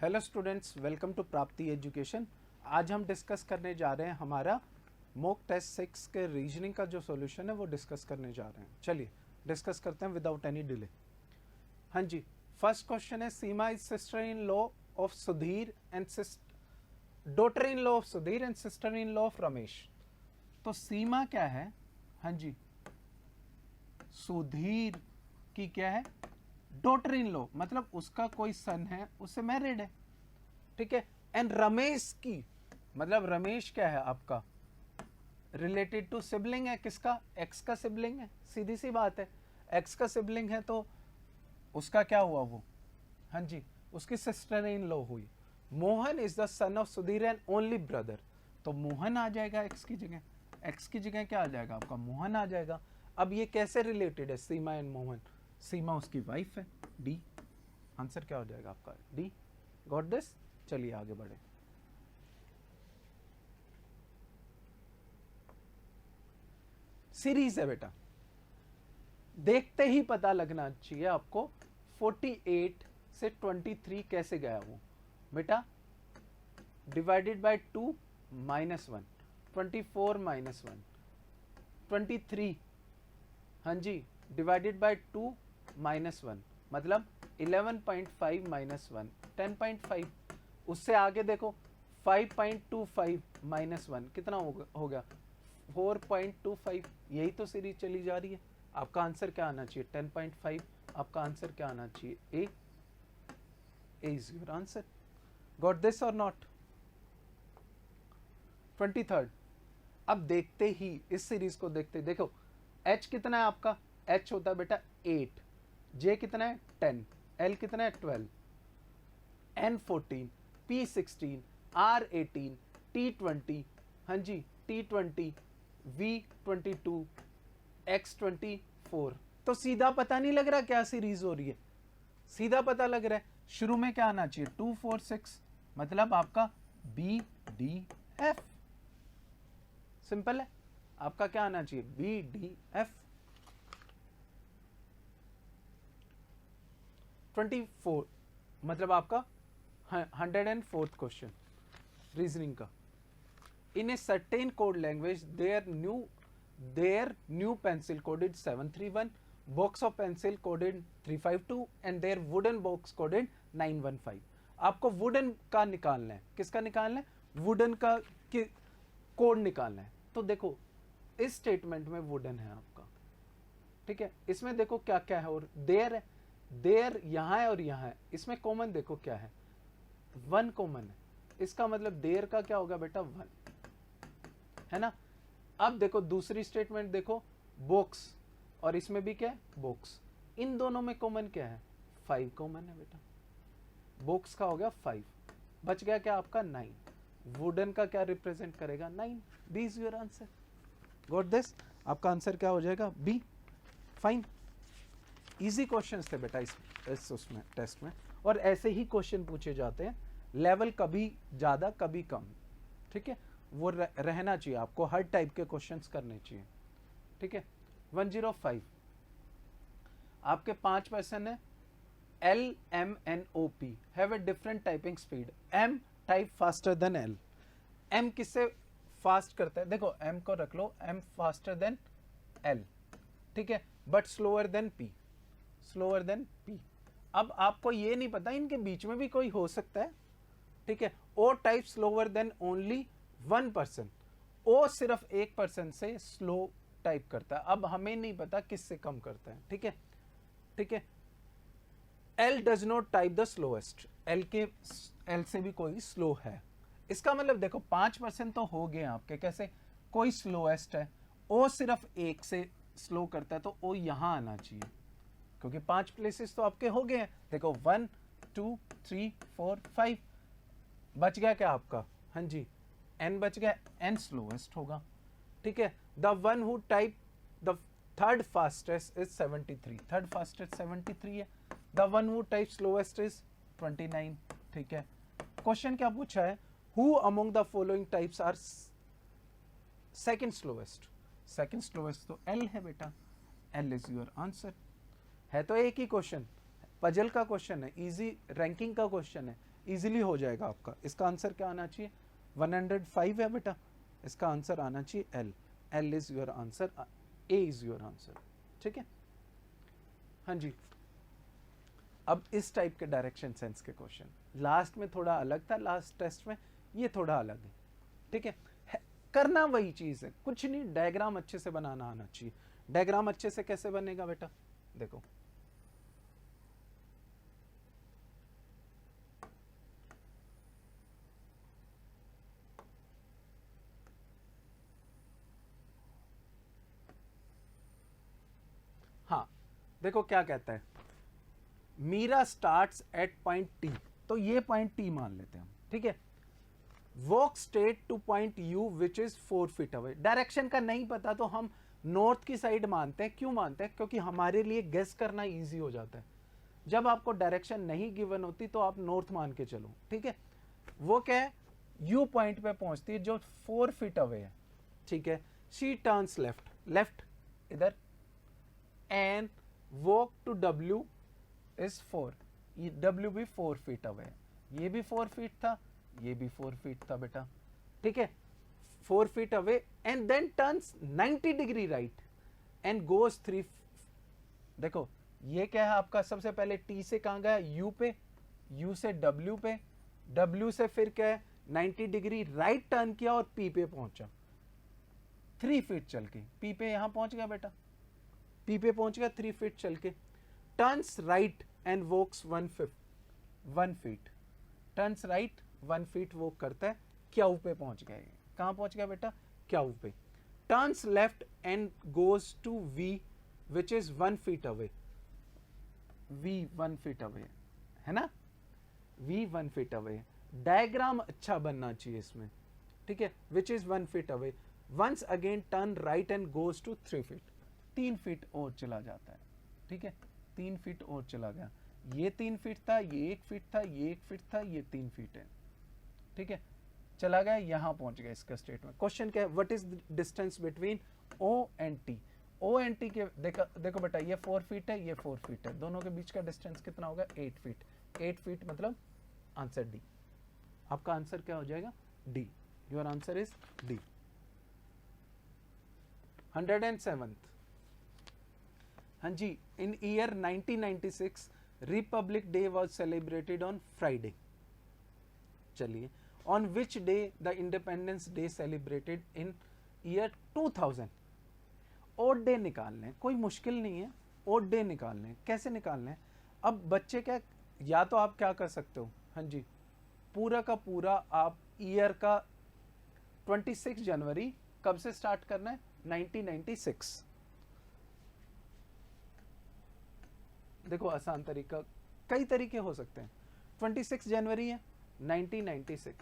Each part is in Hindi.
हेलो स्टूडेंट्स, वेलकम टू प्राप्ति एजुकेशन। आज हम डिस्कस करने जा रहे हैं हमारा मॉक टेस्ट 6 के रीजनिंग का जो सॉल्यूशन है वो डिस्कस करने जा रहे हैं। चलिए डिस्कस करते हैं विदाउट एनी डिले। हाँ जी, फर्स्ट क्वेश्चन है, Seema is sister in law of Sudhir and daughter in law of Sudhir and sister in law of Ramesh. तो सीमा क्या है? हाँ जी, सुधीर की क्या है? डॉटर इन लॉ, मतलब उसका कोई सन है, उससे मैरिड है, ठीक है। एंड रमेश की मतलब रमेश क्या है आपका? रिलेटेड टू सिबलिंग है, किसका? एक्स का सिबलिंग है, सीधी सी बात है। एक्स का सिबलिंग है तो उसका क्या हुआ वो? हाँ जी, उसकी सिस्टर इन लॉ हुई। Mohan is the son of Sudhir and only brother, तो मोहन आ जाएगा एक्स की जगह। एक्स की जगह क्या आ जाएगा आपका? मोहन आ जाएगा। अब ये कैसे रिलेटेड है सीमा एंड मोहन? सीमा उसकी वाइफ है। डी आंसर क्या हो जाएगा आपका? डी। Got this? चलिए आगे बढ़े। सीरीज है बेटा, देखते ही पता लगना चाहिए आपको 48 से 23 कैसे गया वो बेटा। डिवाइडेड बाय 2 -1, 24 -1, 23, हाँ जी, डिवाइडेड बाय 2 -1 मतलब 11.5 -1 10.5। उससे आगे देखो 5.25 -1 कितना हो गया? 4.25। यही तो सीरीज चली जा रही है। आपका आंसर क्या आना चाहिए? 10.5। आपका आंसर क्या आना चाहिए? A. Is your answer. Got this और नॉट? 23rd। अब देखते ही इस सीरीज को देखते देखो, h कितना है आपका? h होता है बेटा 8, j कितना है 10, l कितना है 12, n 14, p 16, r 18, t 20, हाँ जी t 20, v 22, x 24। तो सीधा पता नहीं लग रहा क्या सीरीज हो रही है? सीधा पता लग रहा है। शुरू में क्या आना चाहिए? 2 4 6, मतलब आपका b d f। सिंपल है। आपका क्या आना चाहिए? B D F. 24 मतलब आपका 104th क्वेश्चन रीजनिंग का। In a certain code language there new pencil coded 731, box of pencil coded 352 and there wooden box coded 915। आपको वुडन का निकालना है। किसका निकालना है? वुडन का कोड निकालना है। तो देखो इस स्टेटमेंट में वुडन है आपका, ठीक है। इसमें देखो क्या क्या है, और देयर है, देयर यहां है और यहां है। इसमें कॉमन देखो क्या है? 1 कॉमन है। इसका मतलब देयर का क्या होगा बेटा? 1 है ना। अब देखो दूसरी स्टेटमेंट देखो, बॉक्स, और इसमें भी क्या है? बॉक्स। इन दोनों में कॉमन क्या है? 5 कॉमन है बेटा। बॉक्स का हो गया 5, बच गया क्या आपका? 9। वुडन का क्या रिप्रेजेंट करेगा? 9। B is your answer. Got this? आपका आंसर क्या हो जाएगा? बी। फाइन। इजी क्वेश्चंस थे बेटा इस उसमें टेस्ट में, और ऐसे ही क्वेश्चन पूछे जाते हैं। लेवल कभी ज्यादा कभी कम, ठीक है। वो रहना चाहिए आपको, हर टाइप के क्वेश्चंस करने चाहिए, ठीक है। 105 आपके 5 पर्सन है। L M N O P have a different typing speed. M type faster than L। M किससे फास्ट करता है? देखो M को रख लो, M फास्टर देन L, ठीक है, but slower then P, slower then P। अब आपको ये नहीं पता इनके बीच में भी कोई हो सकता है, ठीक है। O type slower then only 1 person. O सिर्फ एक पर्सन से स्लो टाइप करता है। अब हमें नहीं पता किससे कम करता है, ठीक है, ठीक है। L does not type the slowest. L से भी कोई स्लो है। इसका मतलब देखो 5% तो हो गए आपके। कैसे? कोई स्लोएस्ट है, O सिर्फ एक से स्लो करता है, तो O यहां आना चाहिए, क्योंकि 5 प्लेसेस तो आपके हो गए हैं। देखो 1 2 3 4 5, बच गया क्या आपका? हाँ जी, N बच गया। N स्लोएस्ट होगा, ठीक है। The one who type the third fastest is 73। Third fastest 73 है। The one who type slowest is 29, ठीक है। क्वेश्चन क्या पूछा है? Who among the following types are second slowest? Second slowest तो L है बेटा। L is your answer. है तो एक ही क्वेश्चन, पजल का क्वेश्चन है, इजी रैंकिंग का क्वेश्चन है। इजीली हो जाएगा आपका। इसका आंसर क्या आना चाहिए, 105 है बेटा, इसका आंसर आना चाहिए L. L is your answer, A is your answer, ठीक है। हाँ जी, अब इस टाइप के डायरेक्शन सेंस के क्वेश्चन लास्ट में थोड़ा अलग था, लास्ट टेस्ट में, ये थोड़ा अलग है, ठीक है। करना वही चीज है, कुछ नहीं, डायग्राम अच्छे से बनाना आना चाहिए। डायग्राम अच्छे से कैसे बनेगा बेटा, देखो हाँ, देखो क्या कहता है, Meera starts at point T, तो ये पॉइंट टी मान लेते हैं हम, ठीक है। Walk straight two point you which is 4 feet away. Direction का नहीं पता तो हम नॉर्थ की साइड मानते हैं। क्यों मानते हैं, क्योंकि हमारे लिए गेस करना इजी हो जाता है। जब आपको डायरेक्शन नहीं गिवन होती तो आप नॉर्थ मान के चलो, ठीक है। वो क्या है, यू पॉइंट पे पहुंचती है जो 4 फीट अवे है, ठीक है। शी टर्न्स लेफ्ट, लेफ्ट इधर, and walk to W is 4, W भी 4 फीट अवे है। ये भी 4 फीट था, ये भी 4 फीट था बेटा, ठीक है। 4 feet away and then turns 90 degree right and goes 3। देखो ये क्या है आपका, सबसे पहले टी से कहां गया, यू पे, यू से डब्ल्यू पे, डब्ल्यू से फिर क्या है 90 डिग्री राइट टर्न किया और पी पे पहुंचा 3 फीट चल के। पी पे यहां पहुंच गया बेटा, पी पे पहुंच गया 3 फीट चल के। Turns right and walks 1 feet, turns right 1 feet walk करता है, क्याऊ पे पहुंच गया। कहां पहुंच गया बेटा, क्याऊ पे। Turns left and goes to V which is 1 feet away, V 1 feet away है ना, वी 1 फीट अवे। डायग्राम अच्छा बनना चाहिए इसमें, ठीक है, which is 1 feet away. Once again turn right and goes to 3 feet, 3 feet और चला जाता है, ठीक है, 3 फीट और चला गया। ये 3 फीट था, ये 1 फीट था, ये 1 फीट था, ये 3 फीट है, ठीक है। चला गया, यहां पहुंच गया इसका स्टेट में। क्वेश्चन क्या है, what is the distance between O and T. O and T के देखो बेटा, ये 4 फीट है, ये 4 फीट है, दोनों के बीच का डिस्टेंस कितना होगा, 8 फीट। 8 फीट मतलब आंसर डी। आपका आंसर क्या हो जाएगा, D. Your answer is D. 107th, हाँ जी, in year 1996 republic day was celebrated on Friday. चलिए, on which day the independence day celebrated in year 2000। Odd day निकालने हैं, कोई मुश्किल नहीं है, ओड डे निकालने हैं। कैसे निकालने हैं, अब बच्चे क्या, या तो आप क्या कर सकते हो, हाँ जी, पूरा का पूरा आप ईयर का 26 जनवरी कब से स्टार्ट करना है, 1996। देखो आसान तरीका, कई तरीके हो सकते हैं। 26 जनवरी है 1996,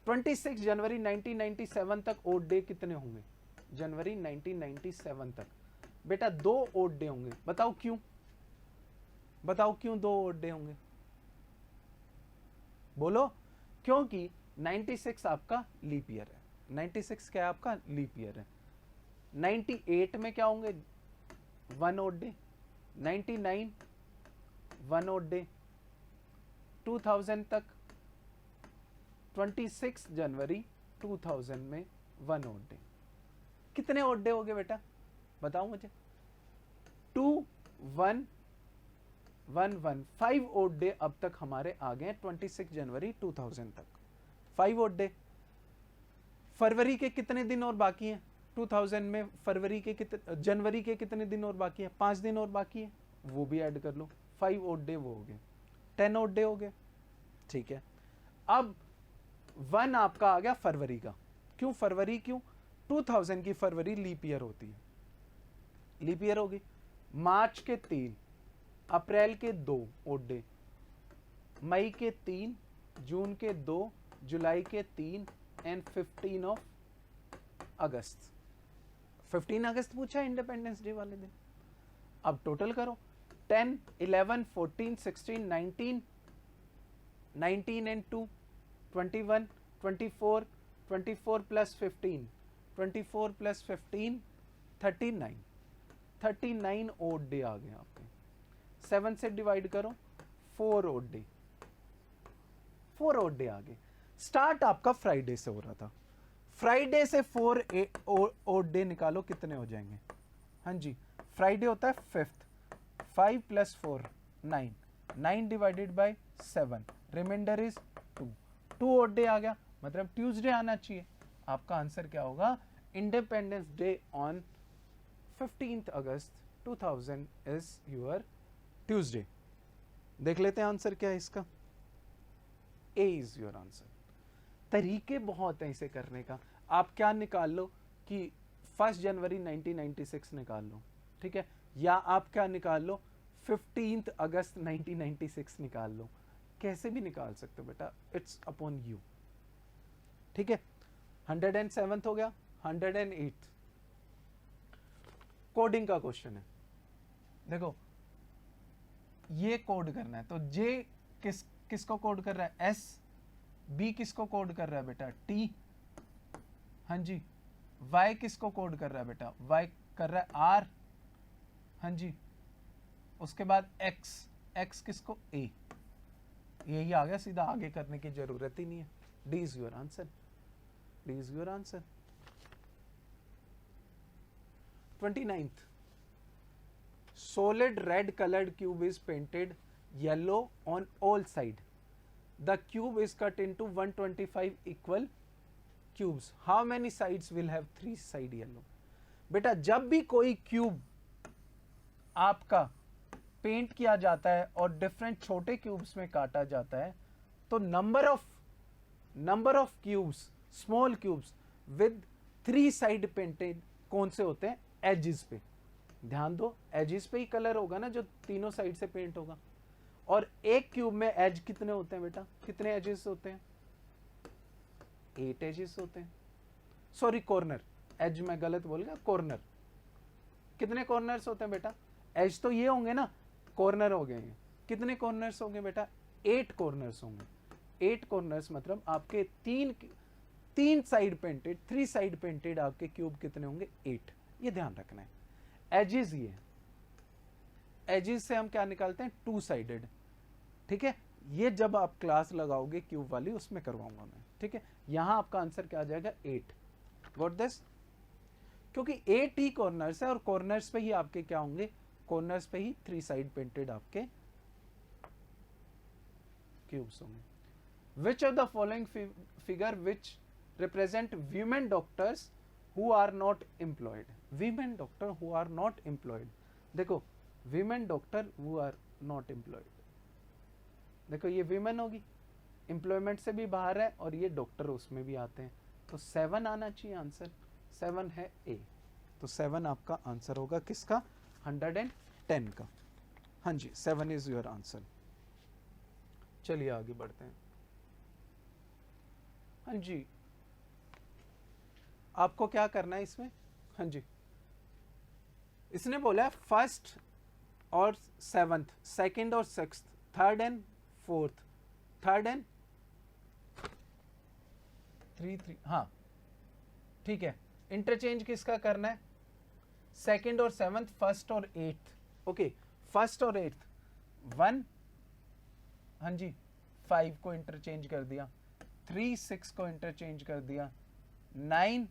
26 जनवरी 1997 तक ओड डे कितने होंगे, जनवरी 1997 तक बेटा 2 ओड डे होंगे। बताओ क्यों, बताओ क्यों 2 ओड डे होंगे, बोलो। क्योंकि 96 आपका लीप ईयर है, 96 क्या है आपका लीप ईयर है। 98 में क्या होंगे, 1 ओड डे। 99 1 odd day. 2000 तक 26 जनवरी 2000 में 1 ओड डे। कितने ओड डे हो गए बेटा, बताओ मुझे। 2 1 1 1 5 ओड डे अब तक हमारे आ गए 26 जनवरी 2000 तक, 5 ओड डे। फरवरी के कितने दिन और बाकी हैं 2000 में, फरवरी के कितने, जनवरी के कितने दिन और बाकी है, 5 दिन और बाकी है, वो भी ऐड कर लो, 5 ओड डे वो हो गए, 10 ओड डे हो गए, ठीक है। अब 1 आपका आ गया फरवरी का। क्यों फरवरी, क्यों, 2000 की फरवरी लीप ईयर होती है, लीप ईयर होगी। मार्च के 3, अप्रैल के 2 ओड डे, मई के 3, जून के 2, जुलाई के 3 एंड 15 ऑफ अगस्त। 15 अगस्त पूछा इंडिपेंडेंस डे वाले दिन। अब टोटल करो, 10 11 14 16 19 19 and 2 21 24 24 plus 15 24 plus 15 39 39 odd day आ गए आपके। 7 से डिवाइड करो, 4 ओड डे, 4 ओड डे आ गए। स्टार्ट आपका फ्राइडे से हो रहा था, फ्राइडे से 4 ओड डे निकालो, कितने हो जाएंगे? हाँ जी, फ्राइडे होता है 5th, 5 + 4 9, 9 divided by 7, remainder is 2, 2 odd day आ गया, मतलब ट्यूसडे आना चाहिए। आपका आंसर क्या होगा? Independence day on 15th August 2000 is your Tuesday. देख लेते हैं आंसर क्या है इसका। A is your answer. तरीके बहुत हैं इसे करने का। आप क्या निकाल लो कि 1 जनवरी 1996 निकाल लो, ठीक है, या आप क्या निकाल लो 15th अगस्त 1996 निकाल लो, कैसे भी निकाल सकते हो बेटा, इट्स अपॉन यू, ठीक है। 107th हो गया, 108th कोडिंग का क्वेश्चन है। देखो ये कोड करना है, तो जे किसको कोड कर रहा है? एस। बी किसको कोड कर रहा है बेटा? टी। हाँ जी। वाई किसको कोड कर रहा है बेटा? वाई कर रहा है आर। हाँ जी। उसके बाद एक्स, एक्स किसको? ए। यही आ गया, सीधा आगे करने की जरूरत ही नहीं है। D is your answer, D is your answer. 29th, solid red colored cube is painted yellow on all side. The cube is cut into 125 equal cubes. How many sides will have 3 side yellow? बेटा जब भी कोई क्यूब आपका पेंट किया जाता है और डिफरेंट छोटे क्यूब्स में काटा जाता है, तो number of cubes, small cubes with 3 side painted कौन से होते हैं? एजेस पे। ध्यान दो, एजेस पे ही कलर होगा ना जो तीनों साइड से पेंट होगा। और एक क्यूब में एज कितने होते हैं बेटा? कितने एजेस होते हैं? 8 एजेस होते हैं। सॉरी, कॉर्नर, एज मैं गलत बोल गया, कॉर्नर। कितने कॉर्नर्स होते हैं बेटा? एज तो ये होंगे ना, कॉर्नर हो गए। कितने कॉर्नर्स होंगे बेटा? 8 कॉर्नर्स होंगे। 8 कॉर्नर्स मतलब आपके तीन साइड पेंटेड, 3 साइड पेंटेड आपके क्यूब कितने होंगे? 8। ये ध्यान रखना है। एजेस, ये एजेस से हम क्या निकालते हैं? 2 साइडेड, ठीक है। ये जब आप क्लास लगाओगे क्यूब वाली, उसमें करवाऊंगा मैं, ठीक है। यहां आपका आंसर क्या आ जाएगा? 8। Got this? क्योंकि 8 ही कॉर्नर्स है और कॉर्नर्स पे ही आपके क्या होंगे? कॉर्नर्स पे ही 3 साइड पेंटेड आपके क्यूब्स होंगे। विच of the following figure which represent women doctors who are not employed? Women doctor who are not employed, देखो women doctor who are not employed, देखो ये women होगी, employment से भी बाहर है, और ये डॉक्टर उसमें भी आते हैं, तो 7 आना चाहिए आंसर। 7 है ए, तो 7 आपका आंसर होगा किसका? 110 का। हाँ जी, 7 इज योर आंसर। चलिए आगे बढ़ते हैं। हाँ जी, आपको क्या करना है इसमें? हाँ जी, इसने बोला है 1st और 7th, 2nd और 6th, 3rd and 4th, 3rd and 3, हाँ ठीक है। इंटरचेंज किसका करना है? 2nd और 7th, 1st और 8th। ओके, 1st और 8th 1, हाँ जी, 5 को इंटरचेंज कर दिया, 3 6 को इंटरचेंज कर दिया, 9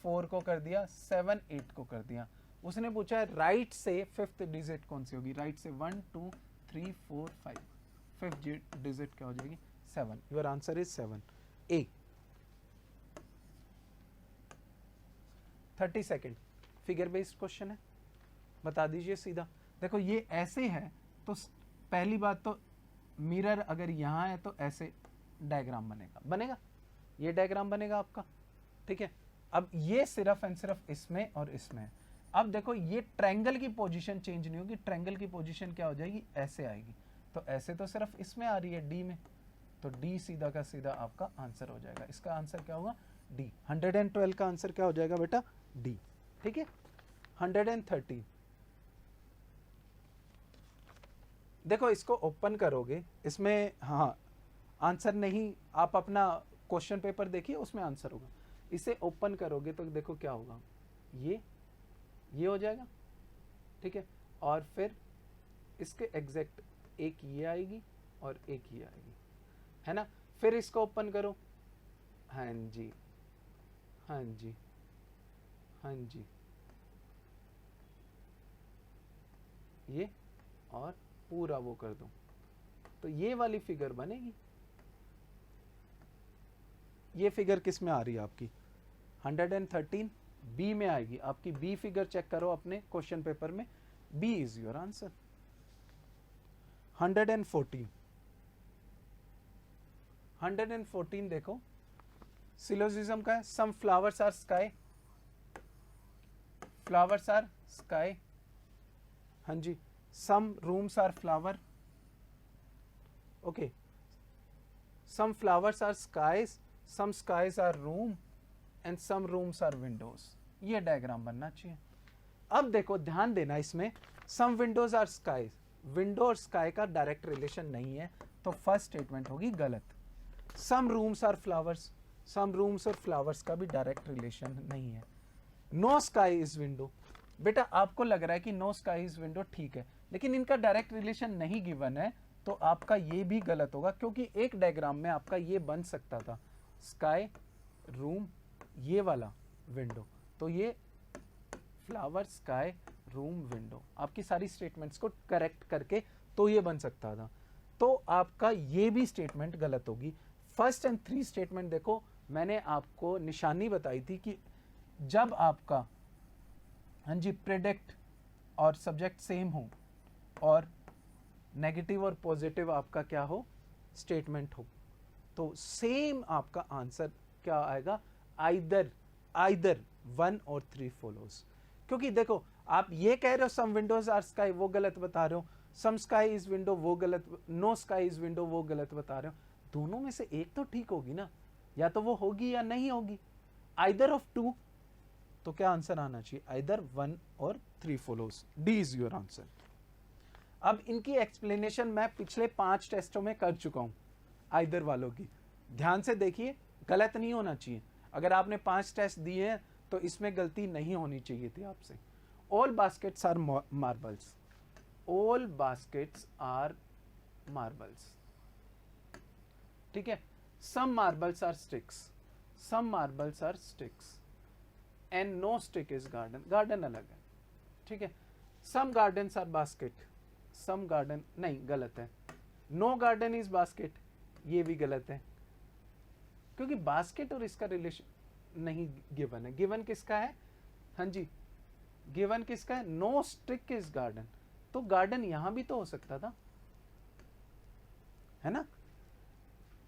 4 को कर दिया, 7 8 को कर दिया। उसने पूछा है राइट से 5th डिजिट कौन सी होगी? राइट से 1 2 3 4 5, 5th डिजिट क्या हो जाएगी? 7। Your answer is 7, A. 32nd figure based question है, बता दीजिए सीधा। देखो ये ऐसे है, तो पहली बात तो मिरर अगर यहां है तो ऐसे डायग्राम बनेगा, ये डायग्राम बनेगा आपका, ठीक है। अब ये सिर्फ एंड सिर्फ इसमें और इसमें है। अब देखो ये ट्रायंगल की पोजीशन चेंज नहीं होगी, ट्रायंगल की पोजीशन क्या हो जाएगी? ऐसे आएगी। तो ऐसे तो सिर्फ इसमें आ रही है, डी में, तो डी सीधा का सीधा आपका आंसर हो जाएगा। इसका आंसर क्या होगा? डी। 112 का आंसर क्या हो जाएगा बेटा? डी, ठीक है। 113, देखो इसको ओपन करोगे, इसमें हाँ आंसर नहीं, आप अपना क्वेश्चन पेपर देखिए, उसमें आंसर होगा। इसे ओपन करोगे तो देखो क्या होगा, ये हो जाएगा, ठीक है। और फिर इसके एग्जैक्ट एक ये आएगी और एक ये आएगी, है ना। फिर इसको ओपन करो, हाँ जी हाँ जी हाँ जी, ये और पूरा वो कर दूं तो ये वाली फिगर बनेगी। ये फिगर किस में आ रही है आपकी 113 बी में आएगी। आपकी बी फिगर चेक करो अपने क्वेश्चन पेपर में, बी इज योर आंसर। 114 देखो सिलोजिज्म का है, some flowers are sky, flowers are sky, हाँ जी, some rooms are flower, okay, some flowers are skies, some skies are room and some rooms are windows. ये डायग्राम बनना चाहिए। अब देखो ध्यान देना, इसमें some windows are skies, window और स्काई का डायरेक्ट रिलेशन नहीं है, तो फर्स्ट स्टेटमेंट होगी गलत। सम rooms are flowers, some rooms और फ्लावर्स का भी डायरेक्ट रिलेशन नहीं है। नो स्काई इज विंडो, बेटा आपको लग रहा है कि नो स्काई इज विंडो, ठीक है, लेकिन इनका डायरेक्ट रिलेशन नहीं गिवन है, तो आपका ये भी गलत होगा, क्योंकि एक डायग्राम में आपका ये बन सकता था स्काई रूम ये वाला विंडो, तो ये फ्लावर स्काई रूम विंडो, आपकी सारी स्टेटमेंट्स को करेक्ट करके तो ये बन सकता था, तो आपका ये भी स्टेटमेंट गलत होगी। फर्स्ट एंड थ्री स्टेटमेंट देखो, मैंने आपको निशानी बताई थी कि जब आपका हाँ जी प्रेडिक्ट और सब्जेक्ट सेम हो और नेगेटिव और पॉजिटिव आपका क्या हो स्टेटमेंट हो, तो सेम आपका आंसर क्या आएगा, आइदर 1 और 3 फॉलोज। क्योंकि देखो आप ये कह रहे हो सम विंडोज आर स्काई, वो गलत बता रहे हो, सम स्काई इज विंडो वो गलत, नो स्काई इज विंडो वो गलत बता रहे हो, दोनों में से एक तो ठीक होगी ना, या तो वो होगी या नहीं होगी, आइदर ऑफ टू, तो क्या आंसर आना चाहिए, आइदर 1 और 3 follows, D is your answer. अब इनकी एक्सप्लेनेशन मैं पिछले 5 टेस्टों में कर चुका हूं आइदर वालों की, ध्यान से देखिए, गलत नहीं होना चाहिए। अगर आपने 5 टेस्ट दिए हैं तो इसमें गलती नहीं होनी चाहिए थी आपसे। All baskets are marbles, all baskets are marbles, ठीक है, some marbles are sticks, some marbles are sticks and no stick is garden, garden अलग है, ठीक है, some gardens are basket, some garden नहीं, गलत है, नो गार्डन इज बास्केट, ये भी गलत है, क्योंकि बास्केट और इसका रिलेशन नहीं गिवन है। गिवन किसका है, हाँ जी गिवन किसका है, नो स्टिक इज गार्डन, तो गार्डन यहां भी तो हो सकता था, है ना,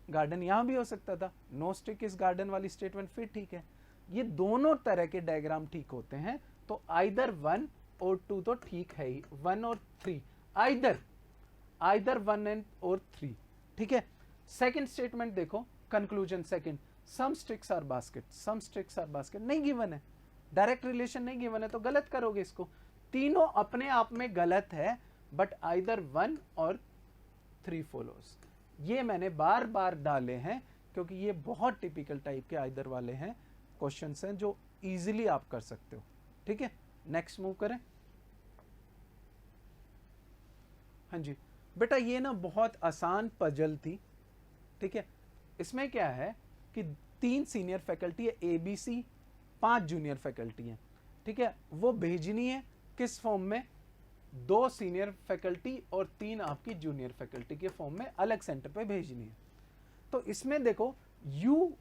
गार्डन यहां भी हो सकता था, नो स्टिक इज गार्डन वाली स्टेटमेंट फिर ठीक है। ये दोनों तरह के डायग्राम ठीक होते हैं, तो आइदर 1 और 2 तो ठीक है ही, 1 और 3, आइदर 1 एंड और 3, ठीक है। सेकंड स्टेटमेंट देखो, conclusion second, some sticks are basket, some sticks are basket नहीं गिवन है, डायरेक्ट रिलेशन नहीं गिवन है, तो गलत करोगे इसको। तीनों अपने आप में गलत है, बट आइदर 1 और 3 फॉलोज, ये मैंने बार बार डाले हैं, क्योंकि ये बहुत टिपिकल टाइप के आइदर वाले हैं क्वेश्चंस हैं जो इजीली आप कर सकते हो, ठीक है। नेक्स्ट मूव करें, हाँ जी बेटा ये ना बहुत आसान पजल थी, ठीक है। इसमें क्या है कि 3 सीनियर फैकल्टी है, ABC 5 जूनियर फैकल्टी हैं, ठीक है, वो भेजनी है किस फॉर्म में, 2 सीनियर फैकल्टी और 3 आपकी जूनियर फैकल्टी के फॉर्म में अलग सेंटर पे भेजनी है। तो इसमें देखो U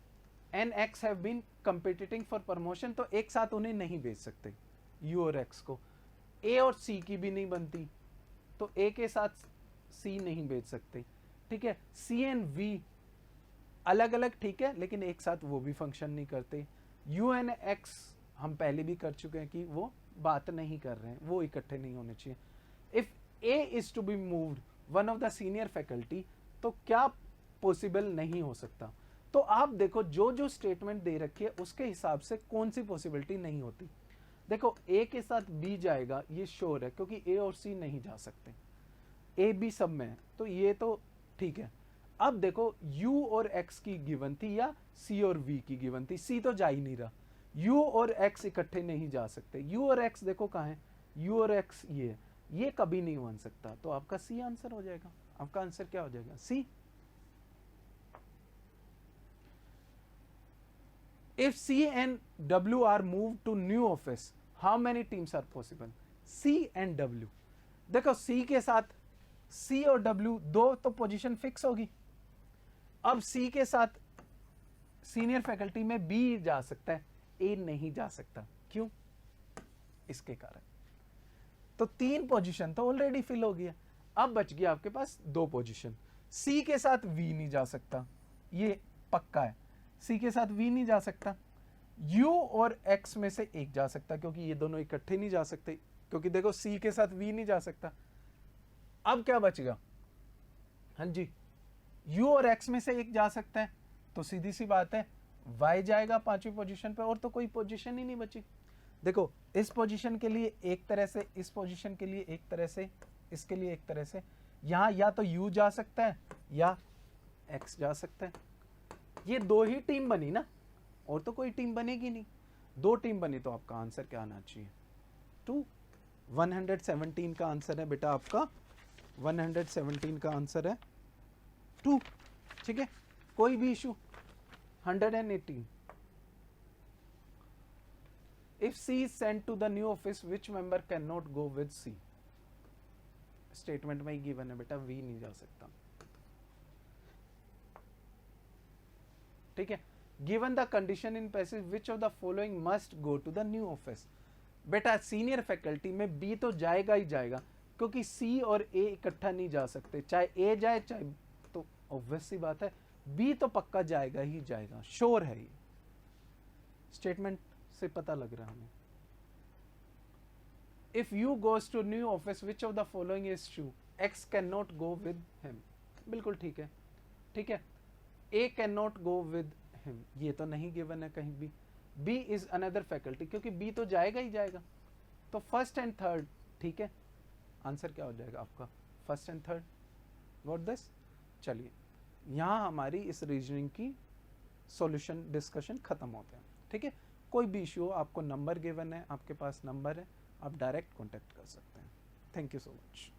and X have been competing for promotion, तो एक साथ उन्हें नहीं भेज सकते U और X को, A और C की भी नहीं बनती, तो A के साथ C नहीं भेज सकते, ठीक है। C एंड V अलग अलग ठीक है, लेकिन एक साथ वो भी फंक्शन नहीं करते। U एंड X हम पहले भी कर चुके हैं कि वो बात नहीं कर रहे हैं, वो इकट्ठे नहीं होने चाहिए। If A is to be moved one of the senior faculty, तो क्या पॉसिबल नहीं हो सकता। तो आप देखो जो जो स्टेटमेंट दे रखी है उसके हिसाब से कौन सी पॉसिबिलिटी नहीं होती। देखो A के साथ B जाएगा, ये श्योर है, क्योंकि A और C नहीं जा सकते, A B सब में है, तो ये तो ठीक है। अब देखो U और X की गिवन थी या C और V की गिवन थी, C तो जा ही नहीं रहा, U और X इकट्ठे नहीं जा सकते, U और X देखो कहाँ है, U और X ये है, ये कभी नहीं बन सकता, तो आपका सी आंसर हो जाएगा। आपका आंसर क्या हो जाएगा? सी। If C and W are moved to new office, how many teams are possible? C and W. देखो C के साथ C और W दो तो पोजीशन फिक्स होगी। अब C के साथ सीनियर फैकल्टी में B जा सकता है, A नहीं जा सकता। क्यों? इसके कारण। तो 3 पोजीशन तो ऑलरेडी फिल हो गया। अब बच गया आपके पास 2 पोजीशन। C के साथ V नहीं जा सकता, ये पक्का है। C के साथ V नहीं जा सकता। U और X में से एक जा सकता, क्योंकि ये दोनों इकट्ठे नहीं जा सकते, क्योंकि देखो C के साथ V नहीं जा सकता। अब क्या बचेगा? हाँ जी, U और X में से एक जा सकता है, तो सीधी सी बात है Y जाएगा 5वीं पोजीशन पे, और तो कोई पोजीशन ही नहीं बची। देखो इस पोजीशन के लिए एक तरह से, इस पोजीशन के लिए एक तरह से, इसके लिए एक तरह से। यहां या तो U जा सकता है या X जा सकता है। ये 2 ही टीम बनी ना, और तो कोई टीम बनेगी नहीं। 2 टीम बनी, तो आपका आंसर क्या आना चाहिए? 2। 117 का आंसर है बेटा आपका, 117 का आंसर है 2। ठीक है, कोई भी issue? 118। If C is sent to the new office, which member cannot go with C? Statement में ही गिवन है बेटा, V नहीं जा सकता। ठीक है, given the condition in passage which of the following must go to the new office. बेटा सीनियर फैकल्टी में B तो जाएगा ही जाएगा, क्योंकि C और A इकट्ठा नहीं जा सकते, चाहे A जाए चाहे, तो ऑब्वियस सी बात है B तो पक्का जाएगा ही जाएगा, श्योर है ये। स्टेटमेंट से पता लग रहा है हमें। If U goes to new office, which of the following is true? X cannot go with him. बिल्कुल ठीक है, ठीक है। A cannot go with him, ये तो नहीं गिवन है कहीं भी। B is another faculty, क्योंकि B तो जाएगा ही जाएगा। तो फर्स्ट एंड थर्ड ठीक है। आंसर क्या हो जाएगा आपका? First and third. Got this? चलिए, यहाँ हमारी इस रीजनिंग की सॉल्यूशन डिस्कशन खत्म होते हैं। ठीक है, कोई भी इशू हो, आपको नंबर गिवन है, आपके पास नंबर है, आप डायरेक्ट कॉन्टेक्ट कर सकते हैं। Thank you so much.